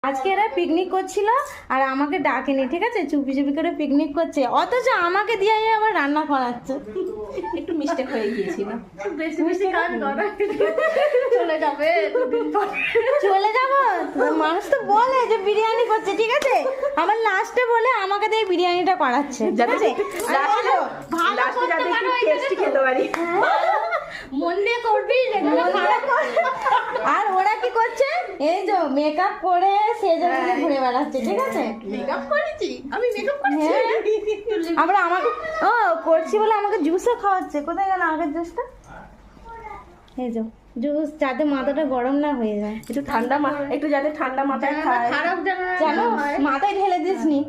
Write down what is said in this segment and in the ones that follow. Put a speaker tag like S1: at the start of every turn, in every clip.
S1: আজকে এরা পিকনিক করছিল আর আমাকে ডাকেনি, ঠিক আছে, চুপি চুপি করে পিকনিক করছে, অথচ আমাকে দিয়ে আবার রান্না করাচ্ছে।
S2: একটু মিস্টেক হয়ে গিয়েছিল।
S3: বেশি বেশি কাজ করো, চলে যাবে দুদিন পর।
S1: চলে যাবো, মানুষ তো বলে যে বিরিয়ানি করছে, ঠিক আছে, আবার লাস্টে বলে আমাকে দিয়ে বিরিয়ানিটা করাচ্ছে, ঠিক আছে।
S2: খেতে পারি।
S3: মন দিয়ে করবি,
S1: আর ওরা কি করছে, এই যে মেকআপ করে সেজে গুজে ঘুরে বেড়াচ্ছে, ঠিক আছে।
S3: মেকআপ করেছি আমি, মেকআপ করেছি।
S1: হ্যাঁ। আবার আমাকে করছি বলে আমাকে জুসও খাওয়াচ্ছে। কোথায় গেল আগের জুসটা? এই যে জুস, যাতে মাথাটা গরম না হয়ে যায়,
S2: একটু ঠান্ডা একটু যাতে ঠান্ডা মাথায় খায়।
S3: খারাপ যেন
S1: জানো, মাথায় ঢেলে দিসনি,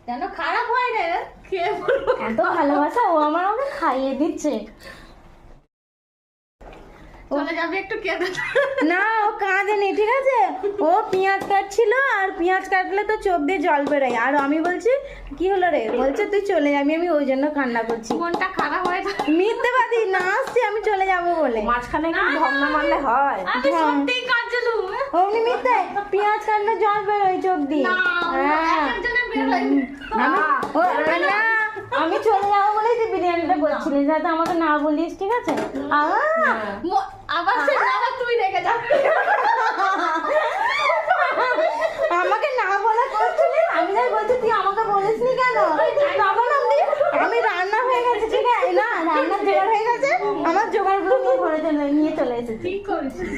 S3: যেন খারাপ হয় রে, খেয়ে বলবো।
S1: এত ভালোবাসা, ও আমাকে খাইয়ে দিচ্ছে।
S3: চলে যাবে একটু কেঁদে।
S1: না, ও কাঁদেনি, ঠিক আছে, ও পেঁয়াজ কাটছিল, আর পেঁয়াজ কাটলে তো চোখ দিয়ে জল বেরোয়, আর আমি বলছি কি হলো রে, বলছে তুই চলে যাবি, আমি ওই জন্য কান্না করছি।
S3: মনটা খারাপ হয়ে যায়।
S1: মিথ্যেবাদী, না আসছি আমি চলে যাবো বলে।
S2: মাঝখানে একটু ধর্ণা মারলে হয়।
S3: আমি সত্যি কাঁদছিলুম।
S1: অমনি মিথ্যে, পেঁয়াজ কাটলে জল বেরোয় চোখ দিয়ে। হ্যাঁ,
S3: একজনের বেরোয়।
S1: না, আমি চলে যাবো বলেই তুই বিরিয়ানিটা করছিলি, যাতে আমাকে না বলিস, ঠিক আছে।
S3: আবার সে আবার তুই রেখে যাবি।
S1: আমাকে না বলা করছিলি, আমি যাই বলছি তুই আমাকে বলিসনি কেন, তখন আমি রান্না হয়ে গেছে, ঠিক আছে, না রান্নার জোগাড় হয়ে গেছে, আমার জোগাড়গুলো নিয়ে ঘরে নিয়ে চলে এসেছি।
S3: ঠিক করেছিস।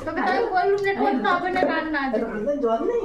S3: তোকে তো আমি বললুম যে করতে হবে না রান্না।
S2: জল নেই।